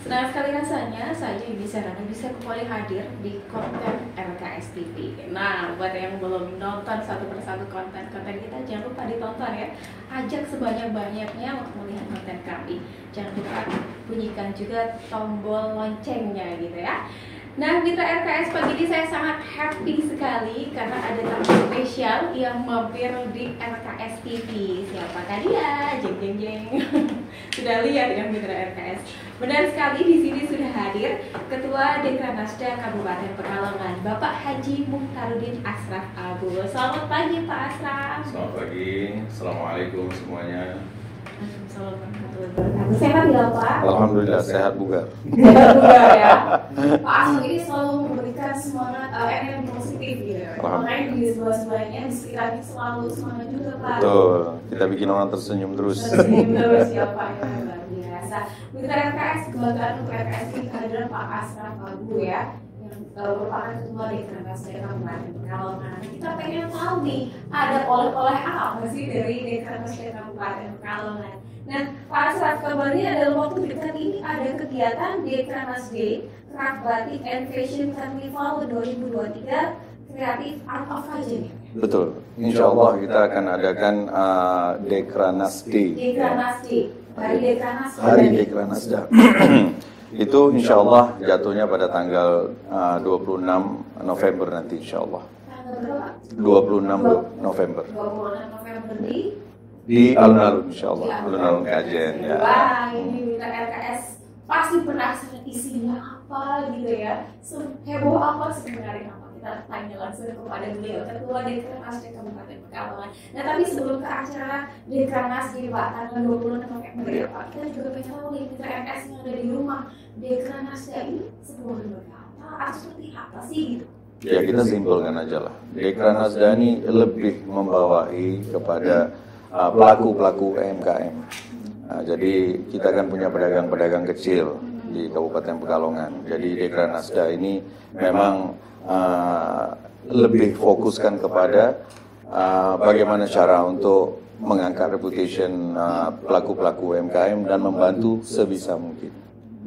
Senang sekali rasanya saya bisa kembali hadir di konten RKS TV. Nah, buat yang belum nonton satu persatu konten-konten kita, jangan lupa ditonton ya. Ajak sebanyak-banyaknya untuk melihat konten kami. Jangan lupa bunyikan juga tombol loncengnya gitu ya. Nah, mitra RKS pagi ini saya sangat happy sekali karena ada tamu spesial yang mampir di RKS TV. Siapakah dia? Jeng jeng jeng. Sudah lihat ya mitra RKS. Benar sekali, di sini sudah hadir Ketua Dekranasda Kabupaten Pekalongan, Bapak Haji Muhtarudin Ashraf Abu. Selamat pagi Pak Ashraf. Selamat pagi, assalamualaikum semuanya. Sehat ya Pak? Alhamdulillah sehat bugar. Sehat bugar ya. Pak Ashraf ini selalu memberikan semangat energi positif gitu. Makanya di sebelah-sebelahnya di sekitarnya selalu semangat juga Pak. Betul, kita bikin orang tersenyum terus. Tersenyum terus ya Pak, ya luar biasa. Mitra RKS, kebanggaan untuk RKS ini kehadiran Pak Ashraf Abu ya, yang merupakan ketua Dekranasda Kabupaten Pekalongan. Kita pengen tahu nih, ada oleh-oleh apa sih dari Dekranasda Kabupaten Pekalongan? Nah, Pak Ashraf, kabarnya dalam waktu dekat ini ada kegiatan Dekranasda Craft Batik and Fashion Carnival 2023 Kreatif Art of Fashion. Betul, insya Allah kita akan adakan Dekranasda. Hari Dekranasda. Itu insya Allah jatuhnya pada tanggal 26 November nanti insya Allah. Tanggal berapa? 26 November. 26 November Di alun-alun insya Allah, alun-alun Kajen ya. Wah, ini mitra RKS pasti penasaran isinya apa gitu ya. Heboh apa sebenarnya apa? Kita tanya langsung kepada beliau, Ketua Dekranasda Kabupaten Pekalongan. Nah, tapi sebelum ke acara Dekranasda Pak, tanggal 26 November ya Pak, kita juga pengen tahu nih mitra RKS yang ada di rumah, Dekranasda ini sebuah lembaga apa atau seperti apa sih gitu? Ya kita simpulkan aja lah. Dekranasda ini lebih membawahi kepada pelaku-pelaku UMKM. Nah, jadi kita kan punya pedagang-pedagang kecil di Kabupaten Pekalongan. Jadi Dekranasda ini memang lebih fokuskan kepada bagaimana cara untuk mengangkat reputation pelaku-pelaku UMKM dan membantu sebisa mungkin.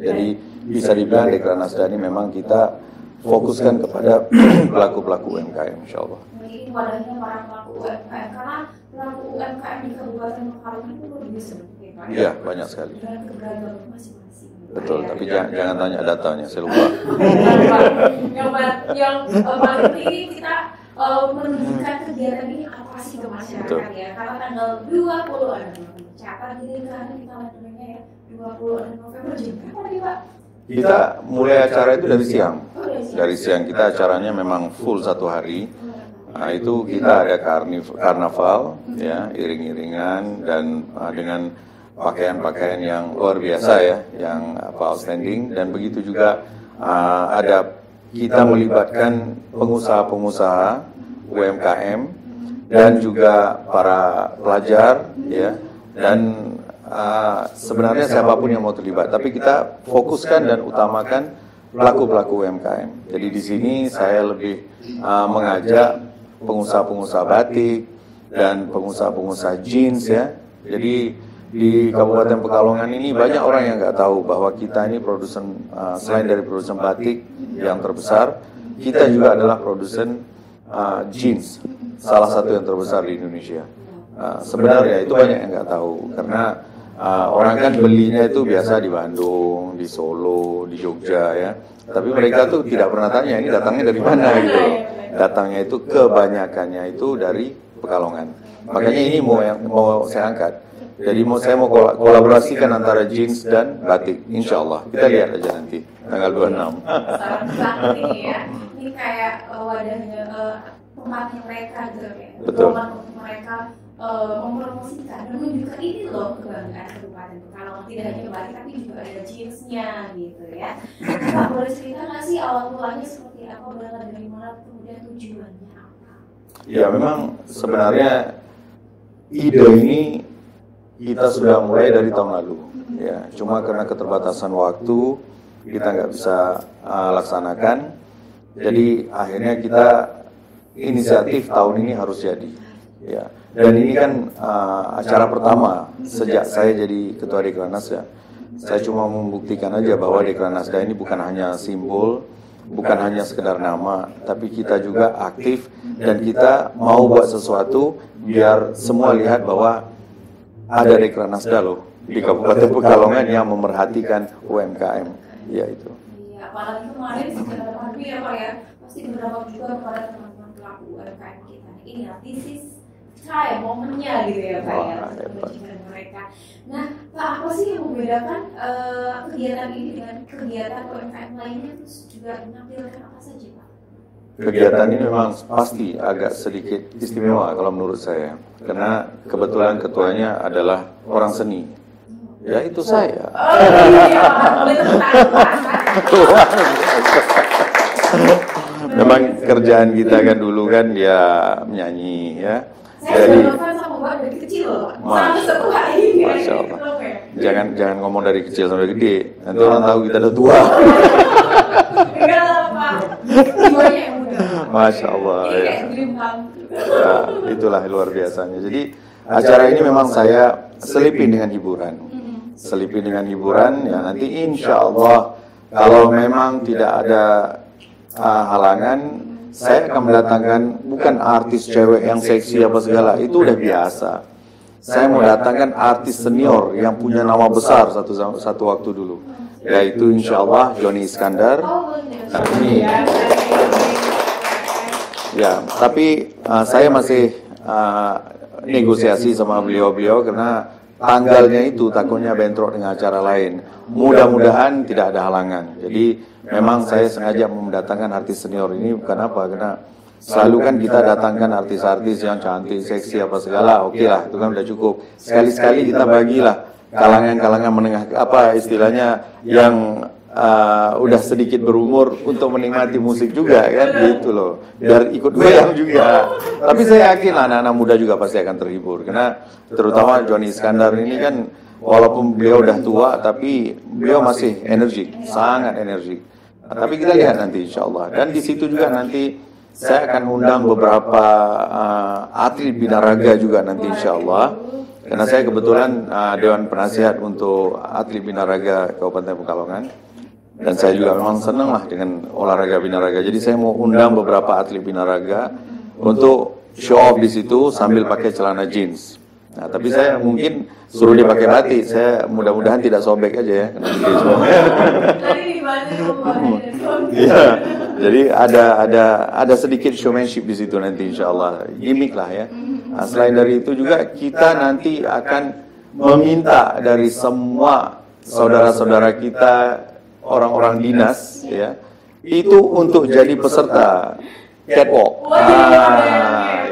Jadi bisa dibilang Dekranasda ini memang kita fokuskan kepada pelaku-pelaku UMKM, insya Allah. Jadi wadahnya para pelaku UMKM, karena pelaku UMKM di Kabupaten Pekalongan itu luar biasa ya Pak. Iya, banyak sekali. Dengan keberagaman masing-masing. Betul, tapi jangan tanya datanya, saya lupa. yang paling penting kita menunjukkan kegiatan ini apa sih ke masyarakat. Betul. Ya, karena tanggal 20 catat ini kan kita lakukannya ya 20 November jam berapa nih Pak? Kita mulai acara itu dari siang. Dari siang kita acaranya memang full satu hari. Nah, itu kita ada karnaval, ya, iring-iringan dan dengan pakaian-pakaian yang luar biasa ya, yang outstanding, dan begitu juga ada kita melibatkan pengusaha-pengusaha UMKM dan juga para pelajar ya, dan sebenarnya siapapun yang mau terlibat, tapi kita fokuskan dan utamakan pelaku-pelaku UMKM. Jadi di sini saya lebih mengajak pengusaha-pengusaha batik dan pengusaha-pengusaha jeans ya. Jadi di Kabupaten Pekalongan ini banyak orang yang nggak tahu bahwa kita ini produsen, selain dari produsen batik yang terbesar, kita juga adalah produsen jeans, salah satu yang terbesar di Indonesia. Sebenarnya itu banyak yang nggak tahu, karena orang kan belinya itu biasa di Bandung, di Solo, di Jogja ya. Tapi mereka tuh tidak pernah tanya ini datangnya dari mana gitu. Datangnya itu kebanyakannya itu dari Pekalongan. Makanya ini mau saya angkat. Jadi saya mau kolaborasikan antara jeans dan batik, insya Allah. Kita lihat aja nanti tanggal 26. Sangat ini ya, ini kayak wadahnya tempatnya mereka gitu ya. Betul. Untuk mereka mempromosikan dan menunjukkan ini loh kebanggaan Kabupaten Pekalongan, tidak hanya batik tapi juga ada jeansnya gitu ya. Pak, boleh cerita nggak sih awal mulanya seperti apa, berangkat dari mana, kemudian tujuannya apa? Ya memang sebenarnya ide ini kita sudah mulai dari tahun lalu ya, cuma karena keterbatasan waktu kita nggak bisa laksanakan, jadi akhirnya kita inisiatif tahun ini harus jadi ya. Dan ini kan acara pertama sejak saya jadi Ketua Dekranasda. Saya cuma membuktikan aja bahwa Dekranasda ini bukan hanya simbol, bukan hanya sekedar nama, tapi kita juga aktif dan kita mau buat sesuatu biar semua lihat bahwa ada Dekranasda loh di Kabupaten Pekalongan yang memerhatikan UMKM. Ya itu. Iya, apalagi kemarin secara padu ya Pak ya, pasti berdampak juga kepada teman-teman pelaku UMKM kita. Ini ya, this is time, momennya gitu ya Pak ya, untuk menjadikan mereka. Nah, Pak, apa sih yang membedakan kegiatan ini dengan kegiatan UMKM lainnya, terus juga menampilkan apa saja Pak? Kegiatan ini memang pasti agak sedikit istimewa kalau menurut saya, karena kebetulan ketuanya adalah orang seni. Ya itu saya. Memang kerjaan kita kan dulu kan ya menyanyi ya. Jadi sama Mbak dari kecil loh. Masya Allah. Jangan ngomong dari kecil sampai gede. Nanti orang tahu kita udah tua. Enggak lah Pak. Jiwanya yang muda. Masya Allah. Ini ya. kayak dream come. Ya, itulah luar biasanya. Jadi acara ini memang saya selipin dengan hiburan. Selipin dengan hiburan ya, nanti insya Allah kalau memang tidak ada halangan, saya akan mendatangkan bukan artis cewek yang seksi apa segala, itu udah biasa. Saya mau datangkan artis senior yang punya nama besar satu waktu dulu, yaitu insya Allah Johnny Iskandar. Ini ya, tapi saya masih negosiasi sama beliau-beliau karena tanggalnya itu takutnya bentrok dengan acara lain. Mudah-mudahan tidak ada halangan. Jadi memang saya sengaja mendatangkan artis senior ini bukan apa, karena selalu kan kita datangkan artis-artis yang cantik, seksi apa segala. Oke lah, itu kan udah cukup. Sekali-sekali kita bagilah kalangan-kalangan menengah, apa istilahnya, yang udah sedikit berumur untuk menikmati musik juga kan, gitu loh, biar ikut goyang juga. Tapi saya yakin anak-anak muda juga pasti akan terhibur, karena terutama Johnny Iskandar ini kan walaupun beliau udah tua tapi beliau masih energi, sangat energi. Nah, tapi kita lihat nanti insya Allah. Dan di situ juga nanti saya akan undang beberapa atlet binaraga juga nanti insya Allah, karena saya kebetulan Dewan Penasihat untuk atlet binaraga Kabupaten Pekalongan. Dan saya juga memang senang lah dengan olahraga binaraga. Jadi saya mau undang beberapa atlet binaraga untuk show off di situ sambil pakai celana jeans. Nah, tapi saya mungkin suruh dia pakai batik. Saya mudah-mudahan tidak sobek aja ya. Iya. Jadi ada sedikit showmanship di situ nanti insya Allah. Gimik lah ya. Nah, selain dari itu juga kita nanti akan meminta dari semua saudara-saudara kita, orang-orang dinas ya, itu untuk jadi peserta catwalk.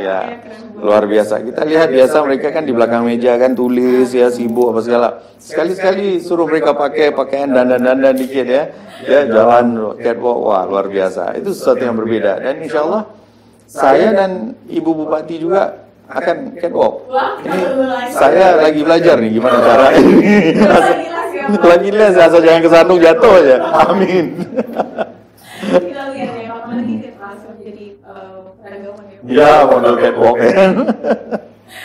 Ya, luar biasa. Kita lihat biasa mereka kan di belakang meja kan tulis ya, sibuk apa segala. Sekali-sekali suruh mereka pakai pakaian dandan-dandan dikit ya. Ya, jalan catwalk, wah luar biasa. Itu sesuatu yang berbeda. Dan insya Allah saya dan Ibu Bupati juga akan catwalk. Ini saya lagi belajar nih gimana cara ini. Lagi les, asal jangan kesandung jatuh aja. Amin. Kita lihat ya, Pak, nanti kita langsung jadi peragaman ya. Ya, model catwalk ya.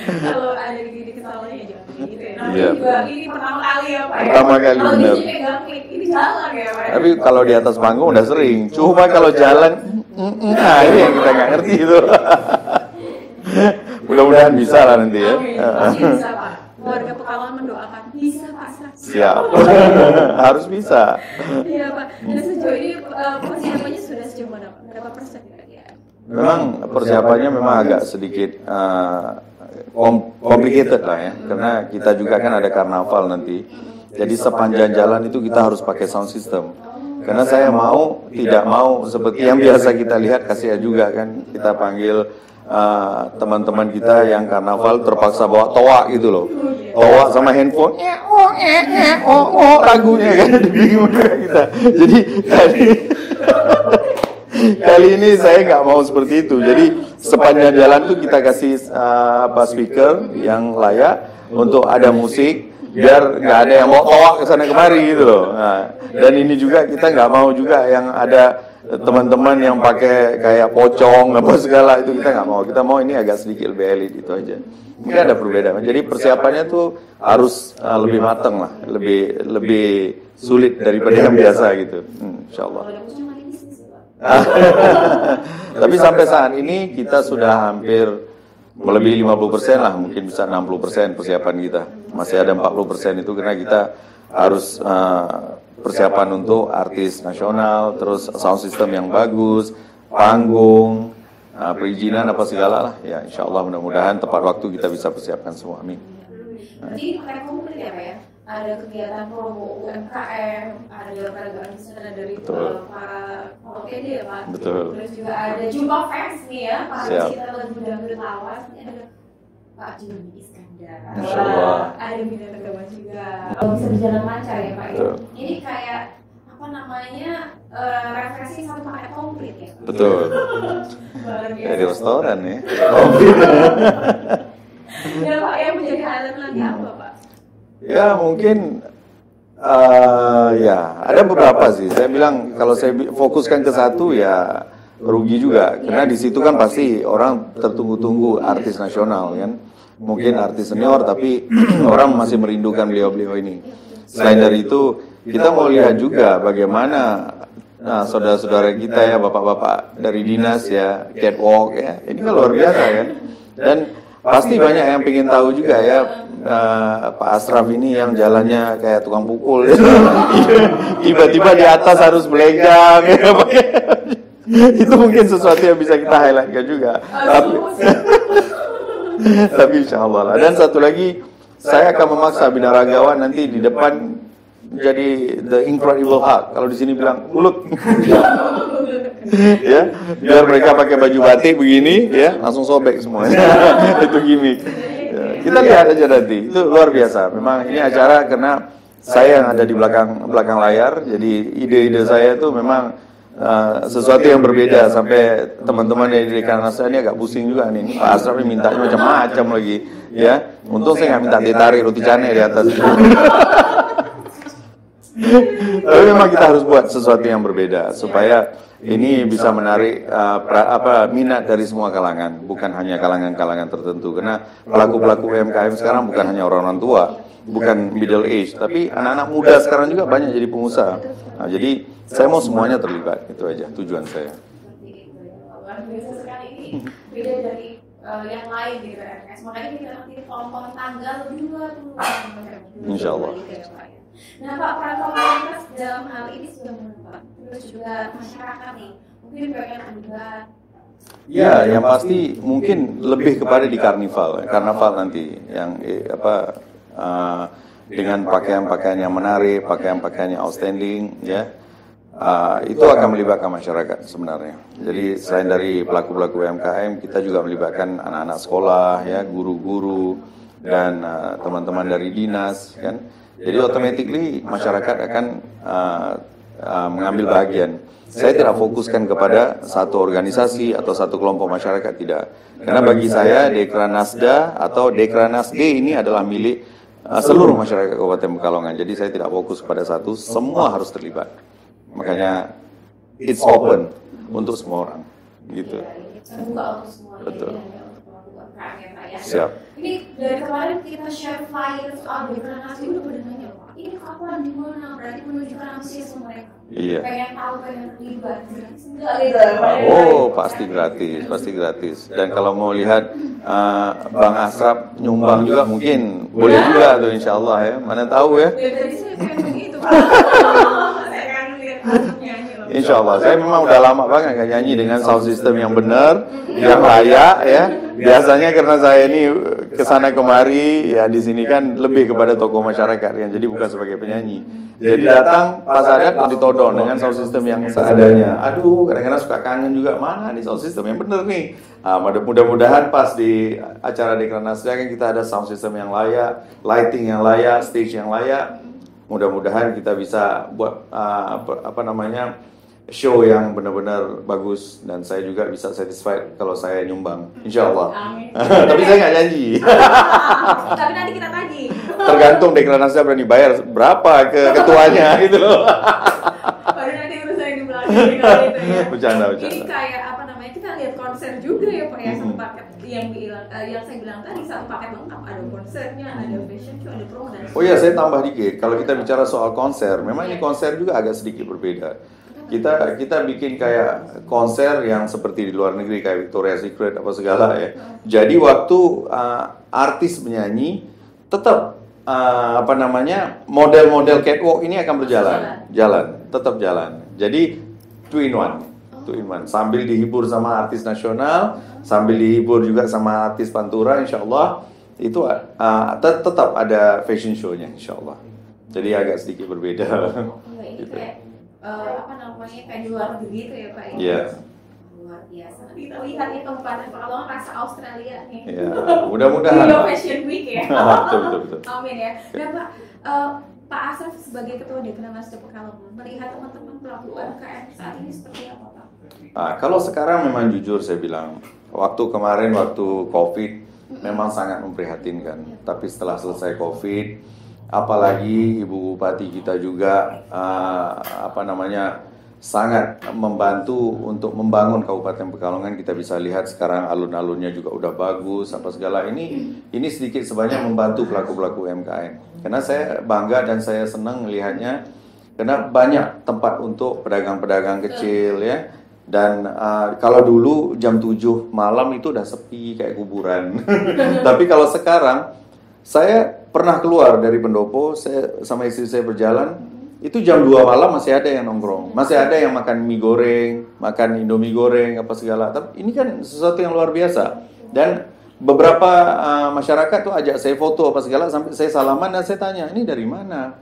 Kalau ada di kesalahannya ya jangan gitu ya. Iya. Juga ini pertama kali ya Pak. Pertama kali, kalau benar. Kalau pegang klik ini jalan ya Pak. Tapi kalau di atas panggung udah sering. Cuma kalau jalan, nah ini yang kita nggak ngerti itu. Mudah-mudahan bisa lah nanti ya. Pasti bisa Pak. Warga Pekalongan mendoakan bisa Pak. Siap. Harus bisa. Iya Pak. Dan sejauh ini persiapannya sudah sejauh mana Pak? Berapa persen kira-kira? Memang persiapannya memang agak sedikit complicated lah ya, karena kita juga kan ada karnaval nanti. Jadi sepanjang jalan itu kita harus pakai sound system. Karena saya tidak mau seperti yang biasa kita lihat, kasihan juga kan kita panggil teman-teman kita yang karnaval terpaksa bawa toa gitu loh, toa sama handphone, lagunya kan bingung kita. Jadi kali ini saya nggak mau seperti itu. Jadi sepanjang jalan tuh kita kasih speaker yang layak untuk ada musik, biar nggak ada yang mau toa ke sana kemari gitu loh. Nah, dan ini juga kita nggak mau juga yang ada teman-teman yang pakai kayak pocong apa segala itu kita nggak mau. Kita mau ini agak sedikit lebih elit itu aja. Mungkin ada perbedaan. Jadi persiapannya tuh harus lebih matang lah, lebih sulit daripada yang biasa gitu. Insyaallah. Tapi sampai saat ini kita sudah hampir melebihi 50% lah, mungkin bisa 60% persiapan kita. Masih ada 40% itu karena kita harus persiapan untuk artis nasional, terus sound system yang bagus, panggung, perizinan apa segala lah. Ya insya Allah mudah-mudahan tepat waktu kita bisa persiapkan semua. Amin. Jadi pakai komplit ya Pak ya? Ada kegiatan promo UMKM, ada peragaan busana dari Pak OPD ya Pak. Betul. Terus juga ada jumpa fans nih ya, Pak Cita lagu dangdut lawas. Ini ada Pak Juni Iskandar. Insya Allah. Ada Bina Tegawan juga. Kalau bisa berjalan lancar ya Pak. Betul. Ini kayak apa namanya refreshing sama pakai komplit ya. Betul. Kayak di restoran ya. Ya Pak, yang menjadi highlight lagi apa Pak? Ya mungkin ya ada beberapa sih. Saya bilang kalau saya fokuskan ke satu ya rugi juga karena di situ kan pasti orang tertunggu-tunggu artis nasional kan. Mungkin artis senior tapi orang masih merindukan beliau-beliau ini. Selain dari itu kita mau lihat juga bagaimana saudara-saudara kita ya, bapak-bapak dari dinas ya, catwalk ya. Ini kan luar biasa kan. Dan pasti banyak yang pengen tahu juga ya, Pak Ashraf ini yang jalannya kayak tukang pukul tiba-tiba di atas harus belegang ya. Itu mungkin sesuatu yang bisa kita highlightkan juga. Tapi insya Allah lah. Dan satu lagi, saya akan memaksa binaragawan nanti di depan jadi the incredible Hulk. Kalau di sini bilang mulut. Ya, biar mereka pakai baju batik begini ya, langsung sobek semuanya. Itu gimmick. Ya, kita lihat aja nanti. Itu luar biasa. Memang ini acara karena saya yang ada di belakang layar. Jadi ide-ide saya itu memang sesuatu yang berbeda sampai teman-teman dari Dekan Nasda ini agak pusing juga nih. Pak Ashraf ini mintanya macam-macam lagi ya. Untung saya nggak minta ditarik roti canai di atas. Tapi memang kita harus buat sesuatu yang berbeda supaya ini bisa menarik minat dari semua kalangan, bukan hanya kalangan-kalangan tertentu. Karena pelaku-pelaku UMKM sekarang bukan hanya orang-orang tua, bukan middle age, tapi anak-anak muda sekarang juga banyak jadi pengusaha. Nah, jadi saya mau semuanya terlibat, itu aja tujuan saya. Luar biasa sekali ini, beda dari yang lain gitu RKS. Makanya kita nanti tonton tanggal 2 dulu. Insya Allah. Nah Pak, peran komunitas dalam hal ini sudah menentukan. Terus juga masyarakat nih, mungkin pengen terlibat. Ya, yang pasti mungkin lebih kepada di karnival nanti yang dengan pakaian-pakaian yang menarik, pakaian-pakaian yang outstanding, ya, itu akan melibatkan masyarakat sebenarnya. Jadi selain dari pelaku-pelaku UMKM, kita juga melibatkan anak-anak sekolah, ya, guru-guru dan teman-teman dari dinas, kan. Jadi automatically masyarakat akan mengambil bagian. Saya tidak fokuskan kepada satu organisasi atau satu kelompok masyarakat, tidak. Karena bagi saya Dekran Nasda atau Dekran Nasda ini adalah milik seluruh masyarakat Kabupaten Pekalongan. Jadi saya tidak fokus pada satu, semua harus terlibat. Makanya it's open untuk semua orang, gitu. Terbuka untuk semua. Betul. Ya. Siap. Ini dari kemarin kita share flyer soal Dekran Nasda, udah pada nanya Pak, ini kapan, di mana? Berarti menunjukkan antusiasme mereka. Iya. Pengen tahu, pengen terlibat, gratis enggak gitu. Oh, pasti gratis. Dan kalau mau lihat Bang Ashraf nyumbang juga mungkin boleh juga tuh, insya Allah ya. Mana tahu ya. Dari saya pengen begitu Pak. Saya kan lihat nyanyi loh. Insya Allah, saya memang udah lama banget nggak nyanyi dengan sound system yang benar, yang layak ya. Biasanya karena saya ini kesana kemari, ya di sini kan lebih kepada tokoh masyarakat ya, jadi bukan sebagai penyanyi. Jadi datang pas adat mau ditodong dengan sound system yang seadanya. Aduh, kadang-kadang suka kangen juga, mana nih sound system yang benar nih. Mudah-mudahan pas di acara Dekran Nasda kan kita ada sound system yang layak, lighting yang layak, stage yang layak. Mudah-mudahan kita bisa buat show yang benar-benar bagus dan saya juga bisa satisfied kalau saya nyumbang, insya Allah. Amin. Tapi saya nggak janji. Tapi nanti kita tagih. Tergantung Dekran Nasda berani bayar berapa ke ketuanya gitu loh. Baru nanti urusan di belakang. Bercanda. Ini kayak apa namanya, kita lihat konser juga ya Pak ya, satu paket yang saya bilang tadi, satu paket lengkap, ada konsernya, ada fashion show, ada promo dan Oh iya, saya tambah dikit. Kalau kita bicara soal konser, memang ini konser juga agak sedikit berbeda. Kita bikin kayak konser yang seperti di luar negeri kayak Victoria's Secret apa segala ya. Jadi waktu artis menyanyi tetap apa namanya, model-model catwalk ini akan tetap jalan. Jadi two in one, sambil dihibur sama artis nasional, sambil dihibur juga sama artis pantura, insya Allah itu tetap ada fashion show-nya, insya Allah. Jadi agak sedikit berbeda. Ini kayak apa namanya, kayak di luar negeri gitu ya Pak? Iya. Luar biasa. Kita lihat nih Kabupaten Pekalongan rasa Australia nih. Iya, mudah-mudahan. Rio Fashion Week ya. Betul. Amin ya. Dan Pak Asraf sebagai Ketua Dekran Nasdem Pekalongan melihat teman-teman pelaku UMKM saat ini seperti apa Pak? Kalau sekarang memang jujur saya bilang, waktu kemarin waktu COVID memang sangat memprihatinkan. Tapi setelah selesai COVID, apalagi Ibu Bupati kita juga apa namanya, sangat membantu untuk membangun Kabupaten Pekalongan. Kita bisa lihat sekarang alun-alunnya juga udah bagus apa segala. Ini sedikit sebanyak membantu pelaku-pelaku UMKM. Karena saya bangga dan saya senang melihatnya, karena banyak tempat untuk pedagang-pedagang kecil ya. Dan kalau dulu jam 7 malam itu udah sepi kayak kuburan. Tapi kalau sekarang, saya pernah keluar dari pendopo, saya sama istri saya berjalan, itu jam 2 malam masih ada yang nongkrong, masih ada yang makan mie goreng, makan Indomie goreng, apa segala. Tapi ini kan sesuatu yang luar biasa. Dan beberapa masyarakat tuh ajak saya foto apa segala, sampai saya salaman dan saya tanya, ini dari mana?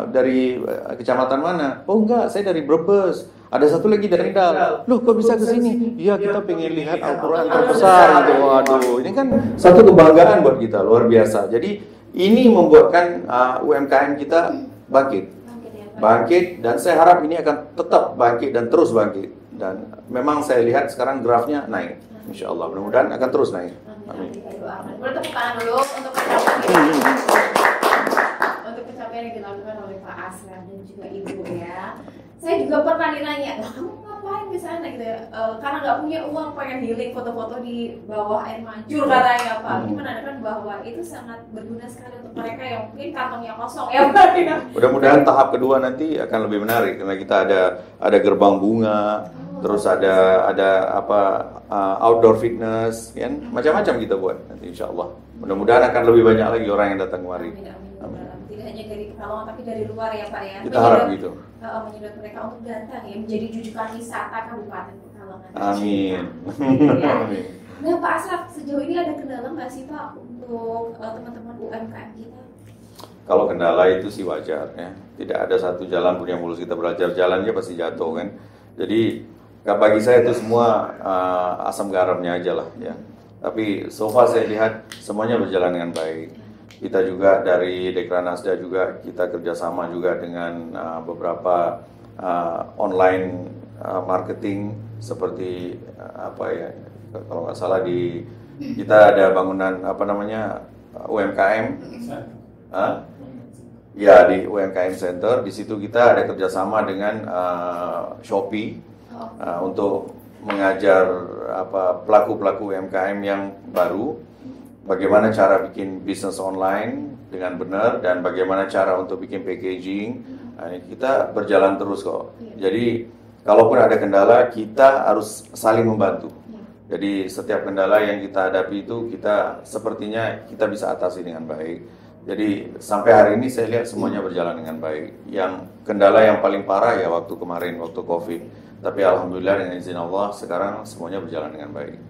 Dari kecamatan mana? Oh enggak, saya dari Brebes. Ada satu lagi dari Kendal. Loh, kok bisa ke sini? Iya, kita pengen lihat Al-Quran terbesar gitu. Waduh, ini kan satu kebanggaan buat kita, luar biasa. Jadi ini membuatkan UMKM kita bangkit, dan saya harap ini akan tetap bangkit dan terus bangkit. Dan memang saya lihat sekarang grafnya naik, insya Allah. Mudah-mudahan akan terus naik. Amin. Boleh tepuk tangan dulu untuk pencapaian yang dilakukan oleh Pak Asraf dan juga Ibu ya. Saya juga pernah ditanya, kamu ngapain ke sana gitu ya? Karena nggak punya uang, pengen healing, foto-foto di bawah air mancur katanya Pak. Ini menandakan bahwa itu sangat berguna sekali untuk mereka yang mungkin kantongnya kosong ya Pak. Mudah-mudahan tahap kedua nanti akan lebih menarik, karena kita ada gerbang bunga, terus ada apa outdoor fitness, kan macam-macam kita buat nanti insya Allah. Mudah-mudahan akan lebih banyak lagi orang yang datang kemari. Amin. Tidak hanya dari Pekalongan tapi dari luar ya Pak ya. Kita harap gitu. Menyedot mereka untuk datang ya, menjadi jujukan wisata Kabupaten Pekalongan. Amin. Ya. Nah Pak Asraf, sejauh ini ada kendala nggak sih Pak untuk teman-teman UMKM kita? Kalau kendala itu sih wajar ya. Tidak ada satu jalan pun yang mulus, kita belajar jalannya pasti jatuh kan. Jadi bagi saya itu semua asam garamnya aja lah ya. Tapi so far saya lihat semuanya berjalan dengan baik. Kita juga dari Dekran Nasda juga kita kerjasama juga dengan beberapa online marketing seperti apa ya, kalau nggak salah di kita ada bangunan apa namanya UMKM, ya di UMKM Center. Di situ kita ada kerjasama dengan Shopee untuk mengajar apa pelaku-pelaku UMKM yang baru. Bagaimana cara bikin bisnis online dengan benar dan bagaimana cara untuk bikin packaging. Nah, kita berjalan terus kok. Jadi kalaupun ada kendala, kita harus saling membantu. Jadi setiap kendala yang kita hadapi itu kita sepertinya kita bisa atasi dengan baik. Jadi sampai hari ini saya lihat semuanya berjalan dengan baik. Yang kendala yang paling parah ya waktu kemarin, waktu COVID. Tapi alhamdulillah dengan izin Allah sekarang semuanya berjalan dengan baik.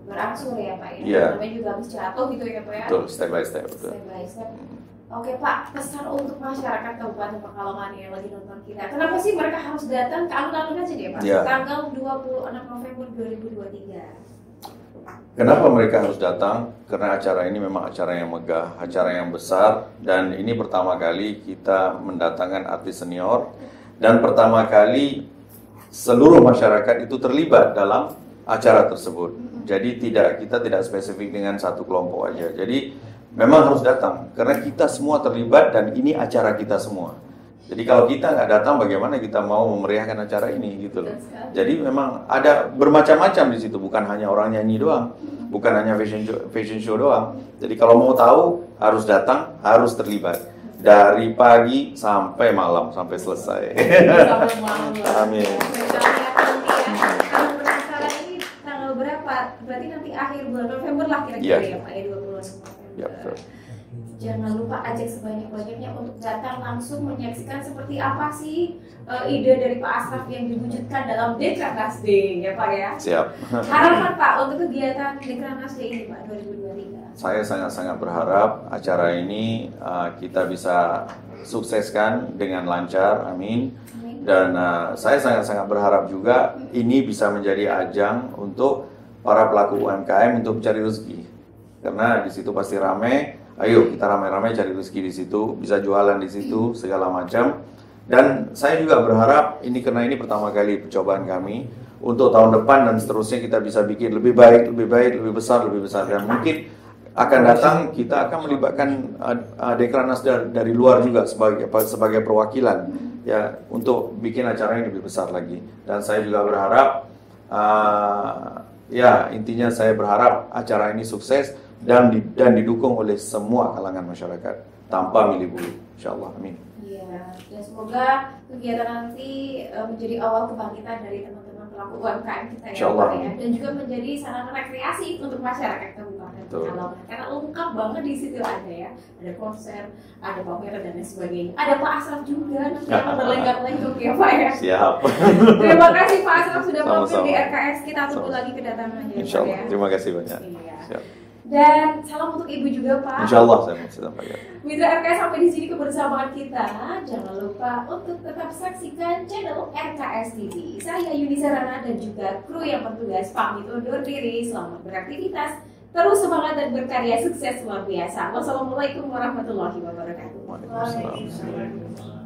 Berangsur ya Pak ya, yeah. Namanya juga habis jatuh gitu ya Pak ya. Betul, step by step. Betul. Step by step. Oke Pak, pesan untuk masyarakat Kabupaten Pekalongan yang lagi nonton kita. Kenapa sih mereka harus datang ke alun-alun aja deh Pak? Yeah. Tanggal 26 November 2023. Kenapa mereka harus datang? Karena acara ini memang acara yang megah, acara yang besar, dan ini pertama kali kita mendatangkan artis senior, dan pertama kali seluruh masyarakat itu terlibat dalam acara tersebut. Jadi kita tidak spesifik dengan satu kelompok aja. Jadi memang harus datang karena kita semua terlibat dan ini acara kita semua. Jadi kalau kita nggak datang, bagaimana kita mau memeriahkan acara ini gitu loh. Jadi memang ada bermacam-macam di situ, bukan hanya orang nyanyi doang, bukan hanya fashion show doang. Jadi kalau mau tahu harus datang, harus terlibat dari pagi sampai malam sampai selesai. Sampai malam. Amin. Kalau penasaran ini tanggal berapa? Berarti nanti akhir bulan November lah kira-kira ya Pak, ya 20 November. Ya, betul. Jangan lupa ajak sebanyak-banyaknya untuk datang langsung menyaksikan seperti apa sih ide dari Pak Asraf yang diwujudkan dalam Dekranasda Day ya Pak ya. Siap. Harapan Pak untuk kegiatan Dekranasda ini Pak 2023. Saya sangat-sangat berharap acara ini kita bisa sukseskan dengan lancar, amin. Dan saya sangat-sangat berharap juga ini bisa menjadi ajang untuk para pelaku UMKM untuk mencari rezeki. Karena di situ pasti ramai. Ayo kita ramai-ramai cari rezeki di situ, bisa jualan di situ segala macam. Dan saya juga berharap ini, karena ini pertama kali percobaan kami, untuk tahun depan dan seterusnya kita bisa bikin lebih baik, lebih besar, dan mungkin akan datang kita akan melibatkan Dekranasda dari luar juga sebagai perwakilan ya untuk bikin acara yang lebih besar lagi. Dan saya juga berharap ya intinya saya berharap acara ini sukses dan didukung oleh semua kalangan masyarakat tanpa milih bulu, insyaallah, amin. Iya, dan semoga kegiatan nanti menjadi awal kebangkitan dari teman-teman pelaku UMKM kita ya Pak ya, dan juga menjadi sarana rekreasi untuk masyarakat Kabupaten Pekalongan. Karena lengkap banget di situ ada konser, ada pameran dan lain sebagainya. Ada Pak Asraf juga nanti yang berlenggak-lenggok ya Pak ya. Siap. Terima kasih Pak Asraf sudah mampir di RKS, kita tunggu lagi kedatangannya. Insyaallah. Terima kasih banyak. Iya. Siap. Dan salam untuk Ibu juga Pak. Insyaallah saya mau sampaikan. Mitra RKS sampai di sini kebersamaan kita. Jangan lupa untuk tetap saksikan channel RKS TV. Saya Yuni Sarana dan juga kru yang bertugas pamit undur diri. Selamat beraktivitas, terus semangat dan berkarya, sukses luar biasa. Wassalamualaikum warahmatullahi wabarakatuh. Waalaikumsalam.